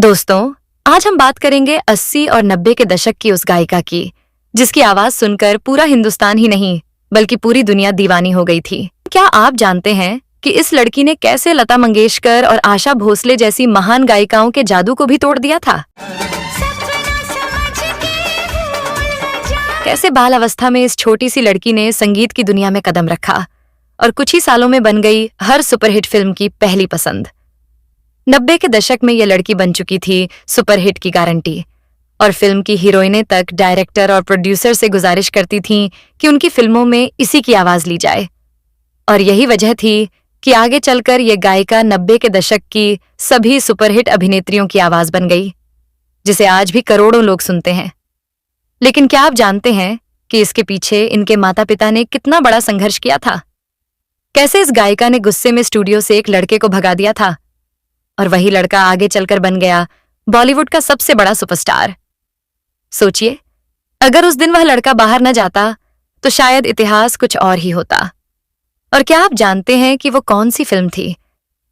दोस्तों, आज हम बात करेंगे 80 और 90 के दशक की उस गायिका की जिसकी आवाज सुनकर पूरा हिंदुस्तान ही नहीं बल्कि पूरी दुनिया दीवानी हो गई थी। क्या आप जानते हैं कि इस लड़की ने कैसे लता मंगेशकर और आशा भोसले जैसी महान गायिकाओं के जादू को भी तोड़ दिया था? कैसे बाल अवस्था में इस छोटी सी लड़की ने संगीत की दुनिया में कदम रखा और कुछ ही सालों में बन गई हर सुपरहिट फिल्म की पहली पसंद। 90 के दशक में यह लड़की बन चुकी थी सुपरहिट की गारंटी और फिल्म की हीरोइनें तक डायरेक्टर और प्रोड्यूसर से गुजारिश करती थीं कि उनकी फिल्मों में इसी की आवाज ली जाए। और यही वजह थी कि आगे चलकर यह गायिका 90 के दशक की सभी सुपरहिट अभिनेत्रियों की आवाज बन गई, जिसे आज भी करोड़ों लोग सुनते हैं। लेकिन क्या आप जानते हैं कि इसके पीछे इनके माता पिता ने कितना बड़ा संघर्ष किया था? कैसे इस गायिका ने गुस्से में स्टूडियो से एक लड़के को भगा दिया था और वही लड़का आगे चलकर बन गया बॉलीवुड का सबसे बड़ा सुपरस्टार। सोचिए, अगर उस दिन वह लड़का बाहर न जाता तो शायद इतिहास कुछ और ही होता। और क्या आप जानते हैं कि वो कौन सी फिल्म थी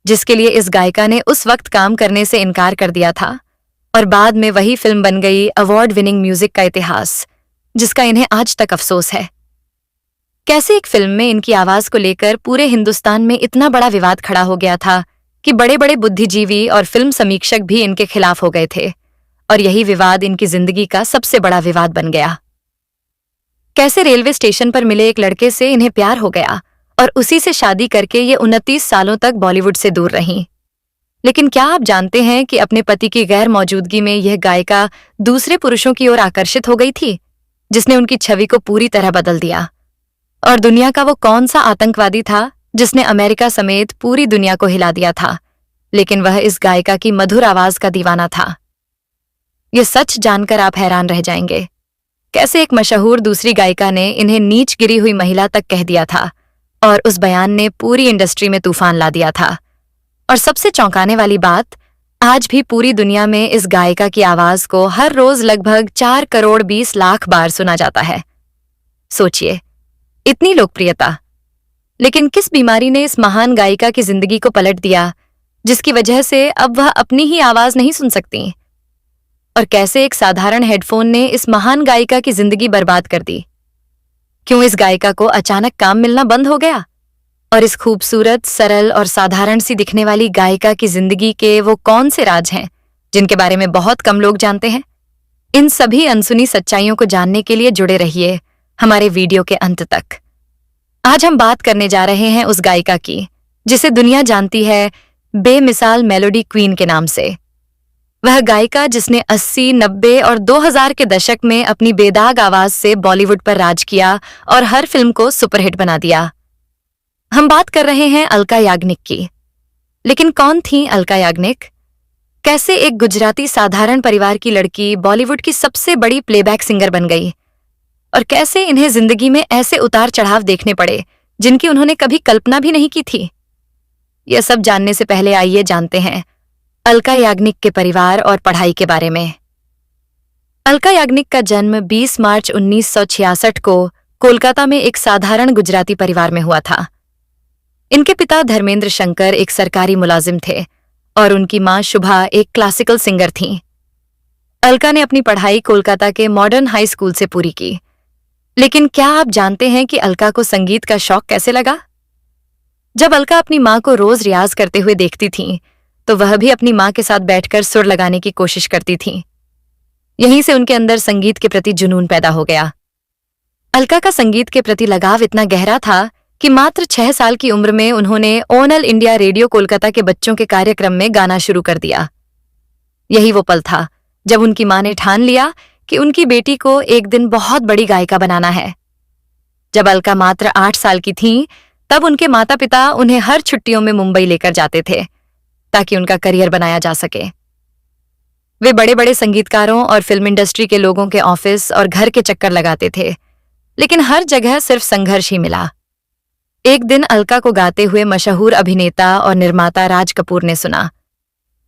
जिसके लिए इस गायिका ने उस वक्त काम करने से इनकार कर दिया था और बाद में वही फिल्म बन गई अवार्ड विनिंग म्यूजिक का इतिहास, जिसका इन्हें आज तक अफसोस है। कैसे एक फिल्म में इनकी आवाज को लेकर पूरे हिंदुस्तान में इतना बड़ा विवाद खड़ा हो गया था कि बड़े बड़े बुद्धिजीवी और फिल्म समीक्षक भी इनके खिलाफ हो गए थे और यही विवाद इनकी जिंदगी का सबसे बड़ा विवाद बन गया। कैसे रेलवे स्टेशन पर मिले एक लड़के से इन्हें प्यार हो गया और उसी से शादी करके ये 29 सालों तक बॉलीवुड से दूर रहीं। लेकिन क्या आप जानते हैं कि अपने पति की गैर मौजूदगी में यह गायिका दूसरे पुरुषों की ओर आकर्षित हो गई थी, जिसने उनकी छवि को पूरी तरह बदल दिया। और दुनिया का वो कौन सा आतंकवादी था जिसने अमेरिका समेत पूरी दुनिया को हिला दिया था, लेकिन वह इस गायिका की मधुर आवाज का दीवाना था। यह सच जानकर आप हैरान रह जाएंगे, कैसे एक मशहूर दूसरी गायिका ने इन्हें नीच गिरी हुई महिला तक कह दिया था और उस बयान ने पूरी इंडस्ट्री में तूफान ला दिया था। और सबसे चौंकाने वाली बात, आज भी पूरी दुनिया में इस गायिका की आवाज को हर रोज लगभग 4 करोड़ 20 लाख बार सुना जाता है। सोचिए, इतनी लोकप्रियता। लेकिन किस बीमारी ने इस महान गायिका की जिंदगी को पलट दिया, जिसकी वजह से अब वह अपनी ही आवाज नहीं सुन सकती? और कैसे एक साधारण हेडफोन ने इस महान गायिका की जिंदगी बर्बाद कर दी? क्यों इस गायिका को अचानक काम मिलना बंद हो गया? और इस खूबसूरत, सरल और साधारण सी दिखने वाली गायिका की जिंदगी के वो कौन से राज हैं जिनके बारे में बहुत कम लोग जानते हैं? इन सभी अनसुनी सच्चाइयों को जानने के लिए जुड़े रहिए हमारे वीडियो के अंत तक। आज हम बात करने जा रहे हैं उस गायिका की जिसे दुनिया जानती है बेमिसाल मेलोडी क्वीन के नाम से। वह गायिका जिसने 80, 90 और 2000 के दशक में अपनी बेदाग आवाज से बॉलीवुड पर राज किया और हर फिल्म को सुपरहिट बना दिया। हम बात कर रहे हैं अलका याग्निक की। लेकिन कौन थी अलका याग्निक? कैसे एक गुजराती साधारण परिवार की लड़की बॉलीवुड की सबसे बड़ी प्लेबैक सिंगर बन गई? और कैसे इन्हें जिंदगी में ऐसे उतार चढ़ाव देखने पड़े जिनकी उन्होंने कभी कल्पना भी नहीं की थी? यह सब जानने से पहले आइए जानते हैं अलका याग्निक के परिवार और पढ़ाई के बारे में। अलका याग्निक का जन्म 20 मार्च 1966 को कोलकाता में एक साधारण गुजराती परिवार में हुआ था। इनके पिता धर्मेंद्र शंकर एक सरकारी मुलाजिम थे और उनकी मां शुभा एक क्लासिकल सिंगर थीं। अलका ने अपनी पढ़ाई कोलकाता के मॉडर्न हाई स्कूल से पूरी की। लेकिन क्या आप जानते हैं कि अलका को संगीत का शौक कैसे लगा? जब अलका अपनी मां को रोज रियाज करते हुए देखती थीं, तो वह भी अपनी मां के साथ बैठकर सुर लगाने की कोशिश करती थीं। यहीं से उनके अंदर संगीत के प्रति जुनून पैदा हो गया। अलका का संगीत के प्रति लगाव इतना गहरा था कि मात्र 6 साल की उम्र में उन्होंने ऑल इंडिया रेडियो कोलकाता के बच्चों के कार्यक्रम में गाना शुरू कर दिया। यही वो पल था जब उनकी मां ने ठान लिया कि उनकी बेटी को एक दिन बहुत बड़ी गायिका बनाना है। जब अलका मात्र 8 साल की थीं, तब उनके माता पिता उन्हें हर छुट्टियों में मुंबई लेकर जाते थे ताकि उनका करियर बनाया जा सके। वे बड़े बड़े संगीतकारों और फिल्म इंडस्ट्री के लोगों के ऑफिस और घर के चक्कर लगाते थे, लेकिन हर जगह सिर्फ संघर्ष ही मिला। एक दिन अलका को गाते हुए मशहूर अभिनेता और निर्माता राज कपूर ने सुना।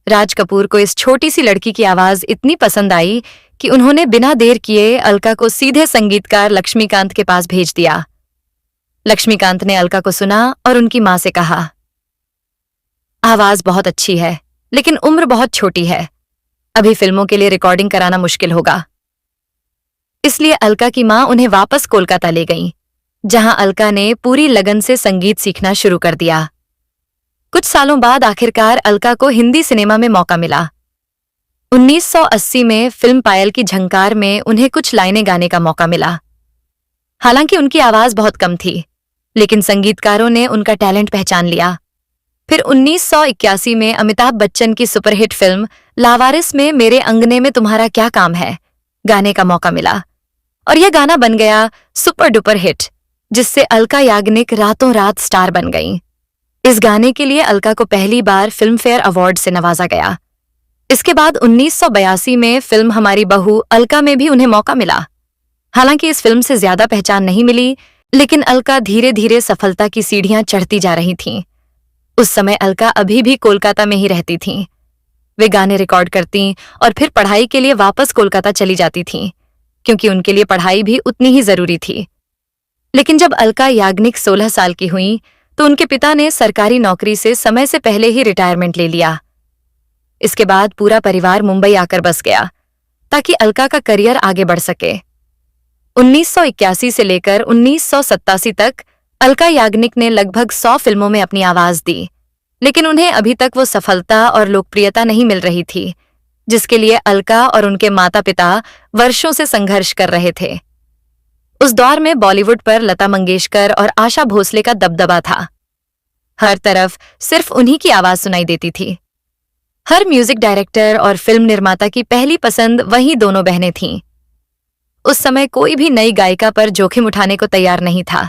राज कपूर को इस छोटी सी लड़की की आवाज इतनी पसंद आई कि उन्होंने बिना देर किए अलका को सीधे संगीतकार लक्ष्मीकांत के पास भेज दिया। लक्ष्मीकांत ने अलका को सुना और उनकी मां से कहा, आवाज बहुत अच्छी है, लेकिन उम्र बहुत छोटी है। अभी फिल्मों के लिए रिकॉर्डिंग कराना मुश्किल होगा। इसलिए अलका की मां उन्हें वापस कोलकाता ले गईं, जहां अलका ने पूरी लगन से संगीत सीखना शुरू कर दिया। कुछ सालों बाद आखिरकार अलका को हिंदी सिनेमा में मौका मिला। 1980 में फिल्म पायल की झंकार में उन्हें कुछ लाइनें गाने का मौका मिला। हालांकि उनकी आवाज बहुत कम थी, लेकिन संगीतकारों ने उनका टैलेंट पहचान लिया। फिर 1981 में अमिताभ बच्चन की सुपरहिट फिल्म लावारिस में मेरे अंगने में तुम्हारा क्या काम है गाने का मौका मिला, और यह गाना बन गया सुपर डुपर हिट, जिससे अलका याग्निक रातों रात स्टार बन गईं। इस गाने के लिए अलका को पहली बार फिल्म फेयर अवार्ड से नवाजा गया। इसके बाद 1982 में फिल्म हमारी बहू अलका में भी उन्हें मौका मिला। हालांकि इस फिल्म से ज्यादा पहचान नहीं मिली, लेकिन अलका धीरे धीरे सफलता की सीढ़ियां चढ़ती जा रही थीं। उस समय अलका अभी भी कोलकाता में ही रहती थीं। वे गाने रिकॉर्ड करती और फिर पढ़ाई के लिए वापस कोलकाता चली जाती थीं, क्योंकि उनके लिए पढ़ाई भी उतनी ही जरूरी थी। लेकिन जब अलका याग्निक 16 साल की हुईं, तो उनके पिता ने सरकारी नौकरी से समय से पहले ही रिटायरमेंट ले लिया। इसके बाद पूरा परिवार मुंबई आकर बस गया, ताकि अलका का करियर आगे बढ़ सके। 1981 से लेकर 1987 तक अलका याग्निक ने लगभग 100 फिल्मों में अपनी आवाज दी, लेकिन उन्हें अभी तक वो सफलता और लोकप्रियता नहीं मिल रही थी, जिसके लिए अलका और उनके माता पिता वर्षों से संघर्ष कर रहे थे। उस दौर में बॉलीवुड पर लता मंगेशकर और आशा भोसले का दबदबा था। हर तरफ सिर्फ उन्हीं की आवाज सुनाई देती थी। हर म्यूजिक डायरेक्टर और फिल्म निर्माता की पहली पसंद वही दोनों बहनें थीं। उस समय कोई भी नई गायिका पर जोखिम उठाने को तैयार नहीं था।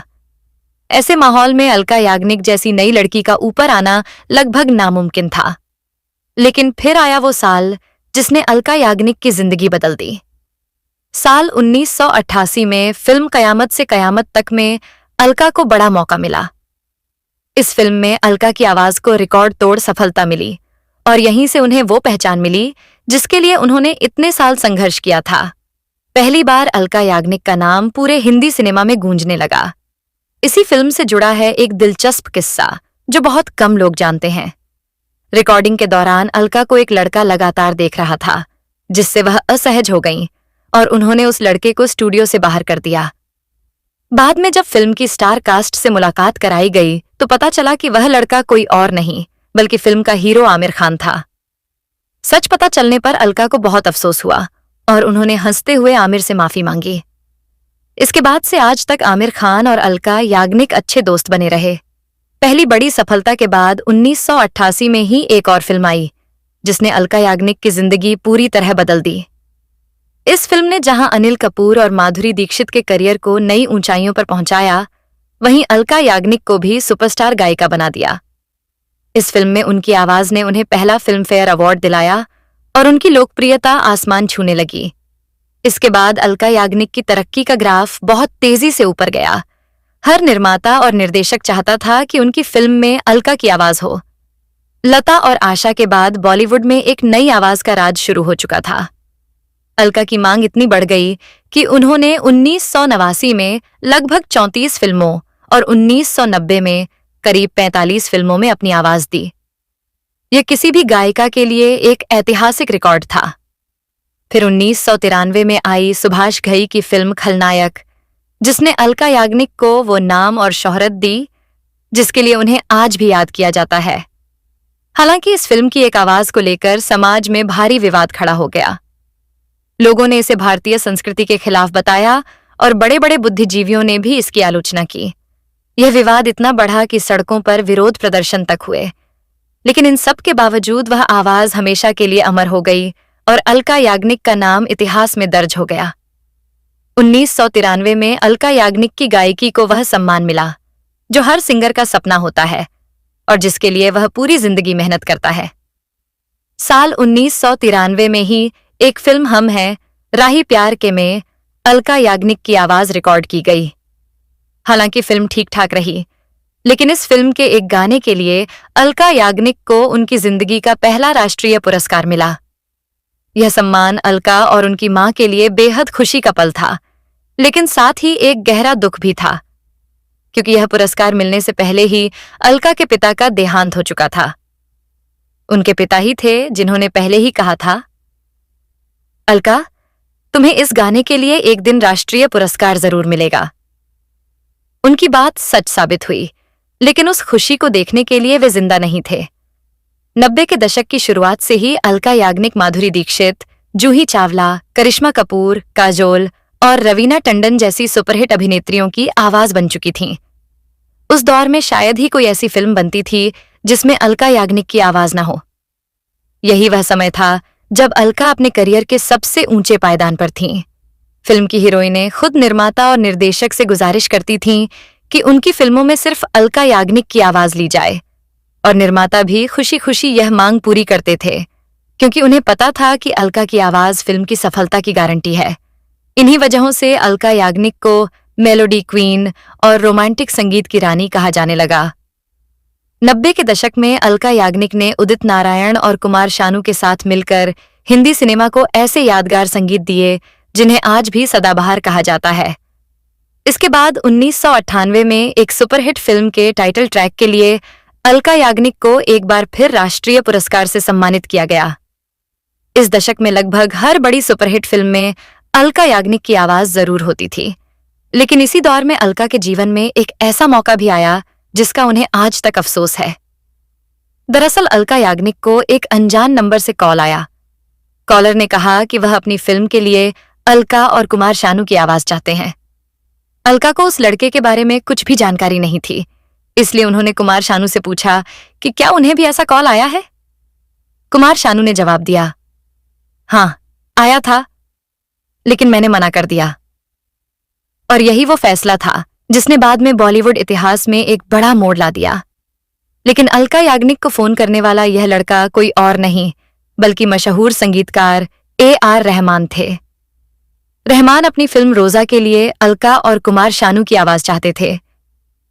ऐसे माहौल में अलका याग्निक जैसी नई लड़की का ऊपर आना लगभग नामुमकिन था। लेकिन फिर आया वो साल जिसने अलका याग्निक की जिंदगी बदल दी। साल 1988 में फिल्म कयामत से कयामत तक में अलका को बड़ा मौका मिला। इस फिल्म में अलका की आवाज को रिकॉर्ड तोड़ सफलता मिली, और यहीं से उन्हें वो पहचान मिली जिसके लिए उन्होंने इतने साल संघर्ष किया था। पहली बार अलका याग्निक का नाम पूरे हिंदी सिनेमा में गूंजने लगा। इसी फिल्म से जुड़ा है एक दिलचस्प किस्सा जो बहुत कम लोग जानते हैं। रिकॉर्डिंग के दौरान अलका को एक लड़का लगातार देख रहा था, जिससे वह असहज हो गईं और उन्होंने उस लड़के को स्टूडियो से बाहर कर दिया। बाद में जब फिल्म की स्टार कास्ट से मुलाकात कराई गई, तो पता चला कि वह लड़का कोई और नहीं बल्कि फिल्म का हीरो आमिर खान था। सच पता चलने पर अलका को बहुत अफसोस हुआ और उन्होंने हंसते हुए आमिर से माफी मांगी। इसके बाद से आज तक आमिर खान और अलका याग्निक अच्छे दोस्त बने रहे। पहली बड़ी सफलता के बाद 1988 में ही एक और फिल्म आई, जिसने अलका याग्निक की जिंदगी पूरी तरह बदल दी। इस फिल्म ने जहां अनिल कपूर और माधुरी दीक्षित के करियर को नई ऊंचाइयों पर पहुंचाया, वहीं अलका याग्निक को भी सुपरस्टार गायिका बना दिया। इस फिल्म में उनकी आवाज ने उन्हें पहला फिल्म फेयर अवार्ड दिलाया और उनकी लोकप्रियता आसमान छूने लगी। इसके बाद अलका याग्निक की तरक्की का ग्राफ बहुत तेजी से ऊपर गया। हर निर्माता और निर्देशक चाहता था कि उनकी फिल्म में अलका की आवाज हो। लता और आशा के बाद बॉलीवुड में एक नई आवाज का राज शुरू हो चुका था। अलका की मांग इतनी बढ़ गई कि उन्होंने 1989 में लगभग 34 फिल्मों और 1990 में करीब 45 फिल्मों में अपनी आवाज दी। यह किसी भी गायिका के लिए एक ऐतिहासिक रिकॉर्ड था। फिर 1993 में आई सुभाष घई की फिल्म खलनायक, जिसने अलका याग्निक को वो नाम और शोहरत दी जिसके लिए उन्हें आज भी याद किया जाता है। हालांकि इस फिल्म की एक आवाज को लेकर समाज में भारी विवाद खड़ा हो गया। लोगों ने इसे भारतीय संस्कृति के खिलाफ बताया और बड़े बड़े बुद्धिजीवियों ने भी इसकी आलोचना की। यह विवाद इतना बढ़ा कि सड़कों पर विरोध प्रदर्शन तक हुए, लेकिन इन सब के बावजूद वह आवाज हमेशा के लिए अमर हो गई और अलका याग्निक का नाम इतिहास में दर्ज हो गया। 1993 में अलका याग्निक की गायकी को वह सम्मान मिला जो हर सिंगर का सपना होता है और जिसके लिए वह पूरी जिंदगी मेहनत करता है। साल 1993 में ही एक फिल्म हम हैं राही प्यार के में अलका याग्निक की आवाज रिकॉर्ड की गई। हालांकि फिल्म ठीक ठाक रही, लेकिन इस फिल्म के एक गाने के लिए अलका याग्निक को उनकी जिंदगी का पहला राष्ट्रीय पुरस्कार मिला। यह सम्मान अलका और उनकी मां के लिए बेहद खुशी का पल था, लेकिन साथ ही एक गहरा दुख भी था, क्योंकि यह पुरस्कार मिलने से पहले ही अलका के पिता का देहांत हो चुका था। उनके पिता ही थे जिन्होंने पहले ही कहा था, अलका, तुम्हें इस गाने के लिए एक दिन राष्ट्रीय पुरस्कार जरूर मिलेगा। उनकी बात सच साबित हुई, लेकिन उस खुशी को देखने के लिए वे जिंदा नहीं थे। 90 के दशक की शुरुआत से ही अलका याग्निक माधुरी दीक्षित, जूही चावला, करिश्मा कपूर, काजोल और रवीना टंडन जैसी सुपरहिट अभिनेत्रियों की आवाज बन चुकी थीं। उस दौर में शायद ही कोई ऐसी फिल्म बनती थी जिसमें अलका याग्निक की आवाज न हो। यही वह समय था जब अलका अपने करियर के सबसे ऊंचे पायदान पर थीं। फिल्म की हीरोइनें खुद निर्माता और निर्देशक से गुजारिश करती थीं कि उनकी फिल्मों में सिर्फ अलका याग्निक की आवाज ली जाए, और निर्माता भी खुशी खुशी यह मांग पूरी करते थे, क्योंकि उन्हें पता था कि अलका की आवाज फिल्म की सफलता की गारंटी है। इन्हीं वजहों से अलका याग्निक को मेलोडी क्वीन और रोमांटिक संगीत की रानी कहा जाने लगा। 90 के दशक में अलका याग्निक ने उदित नारायण और कुमार शानू के साथ मिलकर हिंदी सिनेमा को ऐसे यादगार संगीत दिए जिन्हें आज भी सदाबहार कहा जाता है। इसके बाद 1998 में एक सुपरहिट फिल्म के टाइटल ट्रैक के लिए अलका याग्निक को एक बार फिर राष्ट्रीय पुरस्कार से सम्मानित किया गया। इस दशक में लगभग हर बड़ी सुपरहिट फिल्म में अलका याग्निक की आवाज जरूर होती थी, लेकिन इसी दौर में अलका के जीवन में एक ऐसा मौका भी आया जिसका उन्हें आज तक अफसोस है। दरअसल अलका याग्निक को एक अनजान नंबर से कॉल आया। कॉलर ने कहा कि वह अपनी फिल्म के लिए अलका और कुमार शानू की आवाज चाहते हैं। अलका को उस लड़के के बारे में कुछ भी जानकारी नहीं थी, इसलिए उन्होंने कुमार शानू से पूछा कि क्या उन्हें भी ऐसा कॉल आया है। कुमार शानू ने जवाब दिया, हाँ आया था, लेकिन मैंने मना कर दिया। और यही वो फैसला था जिसने बाद में बॉलीवुड इतिहास में एक बड़ा मोड़ ला दिया। लेकिन अलका याग्निक को फोन करने वाला यह लड़का कोई और नहीं बल्कि मशहूर संगीतकार AR रहमान थे। रहमान अपनी फिल्म रोजा के लिए अलका और कुमार शानू की आवाज चाहते थे,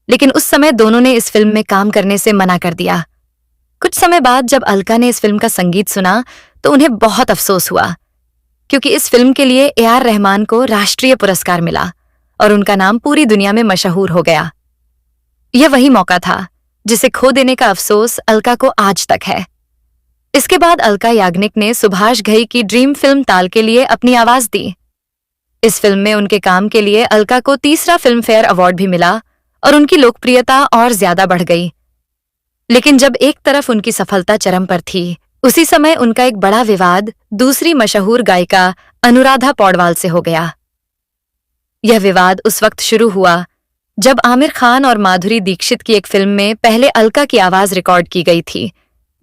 लेकिन उस समय दोनों ने इस फिल्म में काम करने से मना कर दिया। कुछ समय बाद जब अलका ने इस फिल्म का संगीत सुना तो उन्हें बहुत अफसोस हुआ, क्योंकि इस फिल्म के लिए AR रहमान को राष्ट्रीय पुरस्कार मिला और उनका नाम पूरी दुनिया में मशहूर हो गया। यह वही मौका था जिसे खो देने का अफसोस अलका को आज तक है। इसके बाद अलका याग्निक ने सुभाष घई की ड्रीम फिल्म ताल के लिए अपनी आवाज दी। इस फिल्म में उनके काम के लिए अलका को तीसरा फिल्म फेयर अवार्ड भी मिला और उनकी लोकप्रियता और ज्यादा बढ़ गई। लेकिन जब एक तरफ उनकी सफलता चरम पर थी, उसी समय उनका एक बड़ा विवाद दूसरी मशहूर गायिका अनुराधा पौडवाल से हो गया। यह विवाद उस वक्त शुरू हुआ जब आमिर खान और माधुरी दीक्षित की एक फिल्म में पहले अलका की आवाज रिकॉर्ड की गई थी,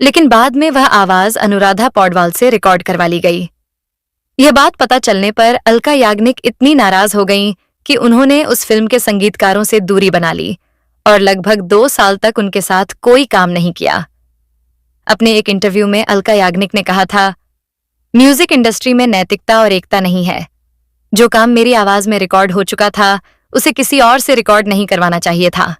लेकिन बाद में वह आवाज अनुराधा पौडवाल से रिकॉर्ड करवा ली गई। यह बात पता चलने पर अलका याग्निक इतनी नाराज हो गईं कि उन्होंने उस फिल्म के संगीतकारों से दूरी बना ली और लगभग 2 साल तक उनके साथ कोई काम नहीं किया। अपने एक इंटरव्यू में अलका याग्निक ने कहा था, म्यूजिक इंडस्ट्री में नैतिकता और एकता नहीं है। जो काम मेरी आवाज में रिकॉर्ड हो चुका था उसे किसी और से रिकॉर्ड नहीं करवाना चाहिए था।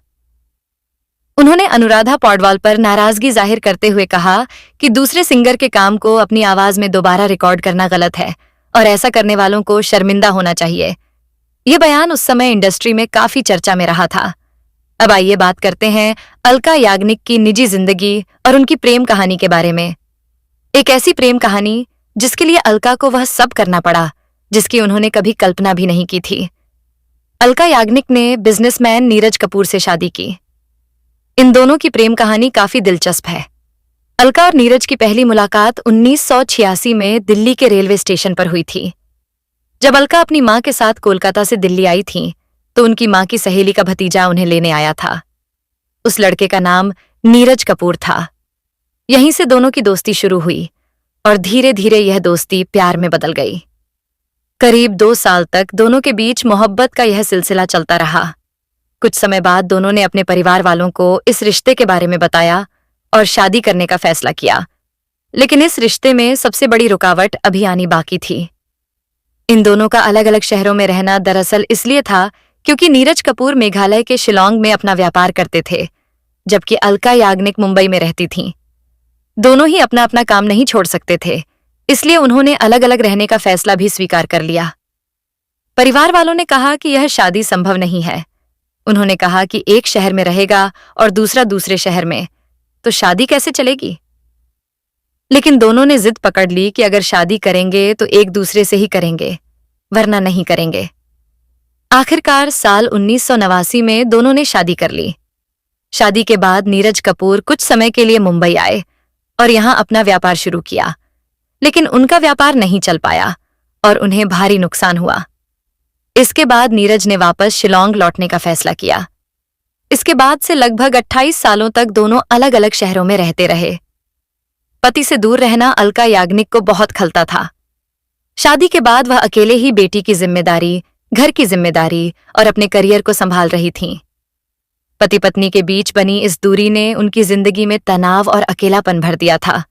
उन्होंने अनुराधा पौडवाल पर नाराजगी जाहिर करते हुए कहा कि दूसरे सिंगर के काम को अपनी आवाज में दोबारा रिकॉर्ड करना गलत है और ऐसा करने वालों को शर्मिंदा होना चाहिए। यह बयान उस समय इंडस्ट्री में काफी चर्चा में रहा था। अब आइए बात करते हैं अलका याग्निक की निजी जिंदगी और उनकी प्रेम कहानी के बारे में। एक ऐसी प्रेम कहानी जिसके लिए अलका को वह सब करना पड़ा जिसकी उन्होंने कभी कल्पना भी नहीं की थी। अलका याग्निक ने बिजनेसमैन नीरज कपूर से शादी की। इन दोनों की प्रेम कहानी काफी दिलचस्प है। अलका और नीरज की पहली मुलाकात 1986 में दिल्ली के रेलवे स्टेशन पर हुई थी। जब अलका अपनी मां के साथ कोलकाता से दिल्ली आई थी तो उनकी मां की सहेली का भतीजा उन्हें लेने आया था। उस लड़के का नाम नीरज कपूर था। यहीं से दोनों की दोस्ती शुरू हुई और धीरे धीरे यह दोस्ती प्यार में बदल गई। करीब 2 साल तक दोनों के बीच मोहब्बत का यह सिलसिला चलता रहा। कुछ समय बाद दोनों ने अपने परिवार वालों को इस रिश्ते के बारे में बताया और शादी करने का फैसला किया, लेकिन इस रिश्ते में सबसे बड़ी रुकावट अभी आनी बाकी थी। इन दोनों का अलग अलग शहरों में रहना दरअसल इसलिए था क्योंकि नीरज कपूर मेघालय के शिलोंग में अपना व्यापार करते थे, जबकि अलका याग्निक मुंबई में रहती थीं। दोनों ही अपना अपना काम नहीं छोड़ सकते थे, इसलिए उन्होंने अलग अलग रहने का फैसला भी स्वीकार कर लिया। परिवार वालों ने कहा कि यह शादी संभव नहीं है। उन्होंने कहा कि एक शहर में रहेगा और दूसरा दूसरे शहर में, तो शादी कैसे चलेगी। लेकिन दोनों ने जिद पकड़ ली कि अगर शादी करेंगे तो एक दूसरे से ही करेंगे, वरना नहीं करेंगे। आखिरकार साल 1989 में दोनों ने शादी कर ली। शादी के बाद नीरज कपूर कुछ समय के लिए मुंबई आए और यहां अपना व्यापार शुरू किया, लेकिन उनका व्यापार नहीं चल पाया और उन्हें भारी नुकसान हुआ। इसके बाद नीरज ने वापस शिलोंग लौटने का फैसला किया। इसके बाद से लगभग 28 सालों तक दोनों अलग अलग शहरों में रहते रहे। पति से दूर रहना अलका याग्निक को बहुत खलता था। शादी के बाद वह अकेले ही बेटी की जिम्मेदारी, घर की जिम्मेदारी और अपने करियर को संभाल रही थीं। पति पत्नी के बीच बनी इस दूरी ने उनकी जिंदगी में तनाव और अकेलापन भर दिया था।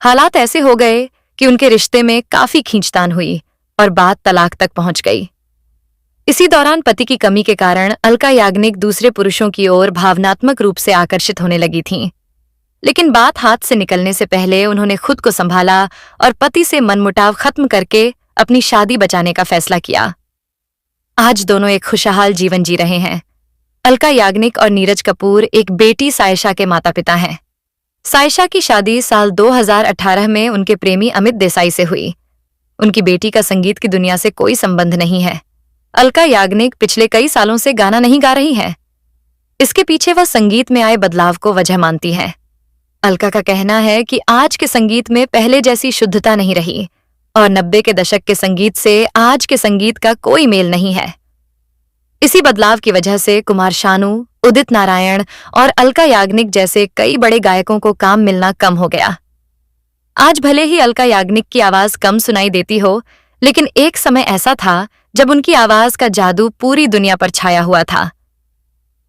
हालात ऐसे हो गए कि उनके रिश्ते में काफी खींचतान हुई और बात तलाक तक पहुंच गई। इसी दौरान पति की कमी के कारण अलका याग्निक दूसरे पुरुषों की ओर भावनात्मक रूप से आकर्षित होने लगी थीं। लेकिन बात हाथ से निकलने से पहले उन्होंने खुद को संभाला और पति से मनमुटाव खत्म करके अपनी शादी बचाने का फैसला किया। आज दोनों एक खुशहाल जीवन जी रहे हैं। अलका याग्निक और नीरज कपूर एक बेटी सायशा के माता पिता हैं। सायशा की शादी साल 2018 में उनके प्रेमी अमित देसाई से हुई। उनकी बेटी का संगीत की दुनिया से कोई संबंध नहीं है। अलका याग्निक पिछले कई सालों से गाना नहीं गा रही हैं। इसके पीछे वह संगीत में आए बदलाव को वजह मानती हैं। अलका का कहना है कि आज के संगीत में पहले जैसी शुद्धता नहीं रही और 90 के दशक के संगीत से आज के संगीत का कोई मेल नहीं है। इसी बदलाव की वजह से कुमार शानू, उदित नारायण और अलका याग्निक जैसे कई बड़े गायकों को काम मिलना कम हो गया। आज भले ही अलका याग्निक की आवाज कम सुनाई देती हो, लेकिन एक समय ऐसा था जब उनकी आवाज का जादू पूरी दुनिया पर छाया हुआ था।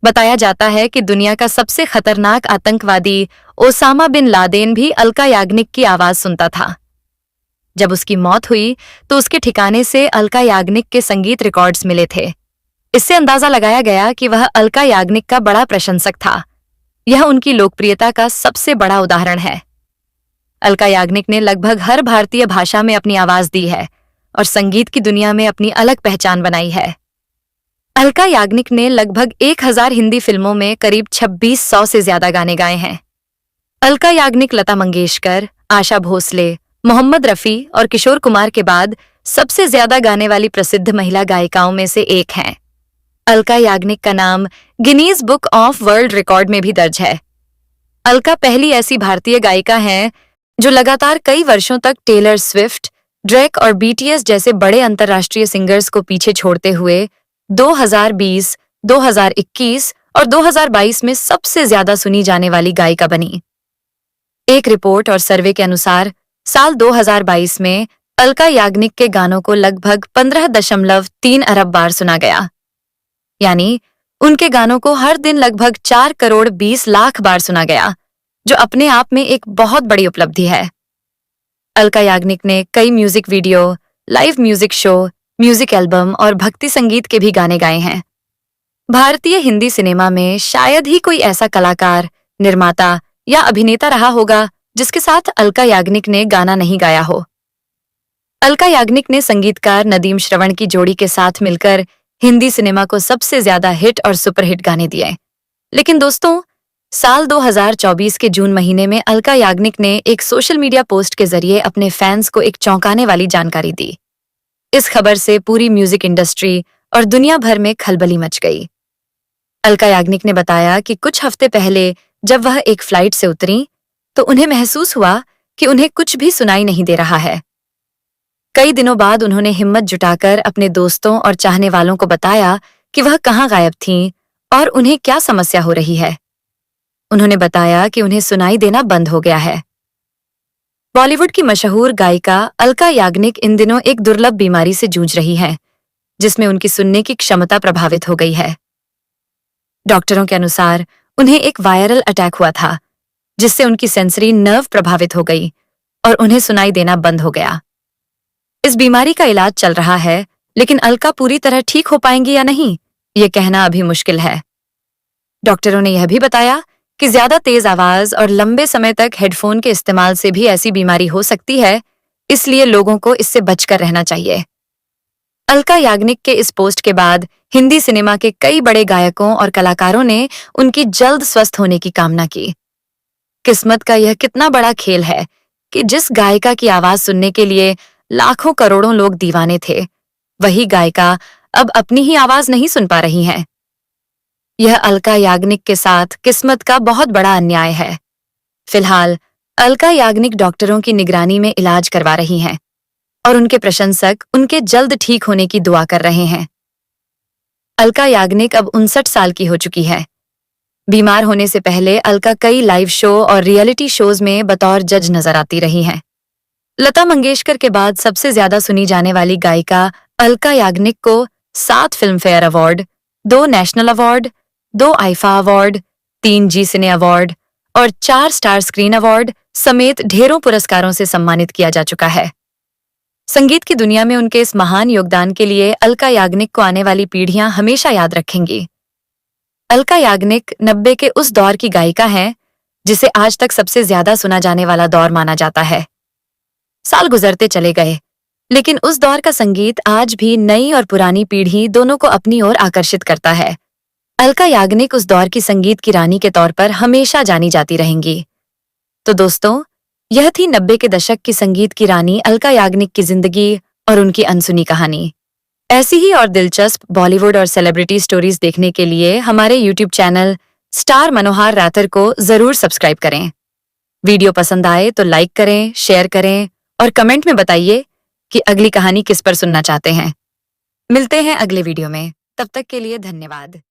बताया जाता है कि दुनिया का सबसे खतरनाक आतंकवादी ओसामा बिन लादेन भी अलका याग्निक की आवाज सुनता था। जब उसकी मौत हुई तो उसके ठिकाने से अलका याग्निक के संगीत रिकॉर्ड्स मिले थे। इससे अंदाजा लगाया गया कि वह अलका याग्निक का बड़ा प्रशंसक था। यह उनकी लोकप्रियता का सबसे बड़ा उदाहरण है। अलका याग्निक ने लगभग हर भारतीय भाषा में अपनी आवाज दी है और संगीत की दुनिया में अपनी अलग पहचान बनाई है। अलका याग्निक ने लगभग 1000 हिंदी फिल्मों में करीब 2600 से ज्यादा गाने गाए हैं। अलका याग्निक लता मंगेशकर, आशा भोसले, मोहम्मद रफी और किशोर कुमार के बाद सबसे ज्यादा गाने वाली प्रसिद्ध महिला गायिकाओं में से एक हैं। अलका याग्निक का नाम Guinness book of world record में भी दर्ज है। अलका पहली ऐसी भारतीय गायिका हैं जो लगातार कई वर्षों तक टेलर स्विफ्ट, ड्रेक और बीटीएस जैसे बड़े अंतर्राष्ट्रीय सिंगर्स को पीछे छोड़ते हुए 2020, 2021 और 2022 में सबसे ज्यादा सुनी जाने वाली गायिका बनी। एक रिपोर्ट और सर्वे के अनुसार साल 2022 में अलका याग्निक के गानों को लगभग 15.3 अरब बार सुना गया। यानी उनके गानों को हर दिन लगभग 4 करोड़ 20 लाख बार सुना गया, जो अपने आप में एक बहुत बड़ी उपलब्धि है। अलका याग्निक ने कई music video, live music show, music album और भक्ति संगीत के भी गाने गाए हैं। भारतीय हिंदी सिनेमा में शायद ही कोई ऐसा कलाकार, निर्माता या अभिनेता रहा होगा जिसके साथ अलका याग्निक ने गाना नहीं गाया हो। अलका याग्निक ने संगीतकार नदीम श्रवण की जोड़ी के साथ मिलकर हिंदी सिनेमा को सबसे ज्यादा हिट और सुपरहिट गाने दिए। लेकिन दोस्तों, साल 2024 के जून महीने में अलका याग्निक ने एक सोशल मीडिया पोस्ट के जरिए अपने फैंस को एक चौंकाने वाली जानकारी दी। इस खबर से पूरी म्यूजिक इंडस्ट्री और दुनिया भर में खलबली मच गई। अलका याग्निक ने बताया कि कुछ हफ्ते पहले जब वह एक फ्लाइट से उतरी तो उन्हें महसूस हुआ कि उन्हें कुछ भी सुनाई नहीं दे रहा है। कई दिनों बाद उन्होंने हिम्मत जुटाकर अपने दोस्तों और चाहने वालों को बताया कि वह कहाँ गायब थीं और उन्हें क्या समस्या हो रही है। उन्होंने बताया कि उन्हें सुनाई देना बंद हो गया है। बॉलीवुड की मशहूर गायिका अलका याग्निक इन दिनों एक दुर्लभ बीमारी से जूझ रही हैं, जिसमें उनकी सुनने की क्षमता प्रभावित हो गई है। डॉक्टरों के अनुसार उन्हें एक वायरल अटैक हुआ था, जिससे उनकी सेंसरी नर्व प्रभावित हो गई और उन्हें सुनाई देना बंद हो गया। इस बीमारी का इलाज चल रहा है, लेकिन अलका पूरी तरह ठीक हो पाएंगी या नहीं, ये कहना अभी मुश्किल है। डॉक्टरों ने यह भी बताया कि ज्यादा तेज आवाज और लंबे समय तक हेडफोन के इस्तेमाल से भी ऐसी बीमारी हो सकती है, इसलिए लोगों को इससे बचकर रहना चाहिए। अलका याग्निक के इस पोस्ट के बाद हिंदी सिनेमा के कई बड़े गायकों और कलाकारों ने उनकी जल्द स्वस्थ होने की कामना की। किस्मत का यह कितना बड़ा खेल है कि जिस गायिका की आवाज सुनने के लिए लाखों करोड़ों लोग दीवाने थे, वही गायिका अब अपनी ही आवाज नहीं सुन पा रही हैं। यह अलका याग्निक के साथ किस्मत का बहुत बड़ा अन्याय है। फिलहाल अलका याग्निक डॉक्टरों की निगरानी में इलाज करवा रही हैं और उनके प्रशंसक उनके जल्द ठीक होने की दुआ कर रहे हैं। अलका याग्निक अब 59 साल की हो चुकी है। बीमार होने से पहले अलका कई लाइव शो और रियलिटी शोज में बतौर जज नजर आती रही हैं। लता मंगेशकर के बाद सबसे ज्यादा सुनी जाने वाली गायिका अलका याग्निक को 7 film fair award, 2 national award, 2 IIFA award, 3 जी सिने अवार्ड और 4 स्टार स्क्रीन अवार्ड समेत ढेरों पुरस्कारों से सम्मानित किया जा चुका है। संगीत की दुनिया में उनके इस महान योगदान के लिए अलका याग्निक को आने वाली पीढ़ियां हमेशा याद रखेंगी। अलका याग्निक 90 के उस दौर की गायिका हैं जिसे आज तक सबसे ज्यादा सुना जाने वाला दौर माना जाता है। साल गुजरते चले गए, लेकिन उस दौर का संगीत आज भी नई और पुरानी पीढ़ी दोनों को अपनी ओर आकर्षित करता है। अलका याग्निक उस दौर की संगीत की रानी के तौर पर हमेशा जानी जाती रहेंगी। तो दोस्तों, यह थी 90 के दशक की संगीत की रानी अलका याग्निक की जिंदगी और उनकी अनसुनी कहानी। ऐसी ही और दिलचस्प बॉलीवुड और सेलिब्रिटी स्टोरीज देखने के लिए हमारे यूट्यूब चैनल स्टार मनोहर राठर को जरूर सब्सक्राइब करें। वीडियो पसंद आए तो लाइक करें, शेयर करें और कमेंट में बताइए कि अगली कहानी किस पर सुनना चाहते हैं। मिलते हैं अगले वीडियो में, तब तक के लिए धन्यवाद।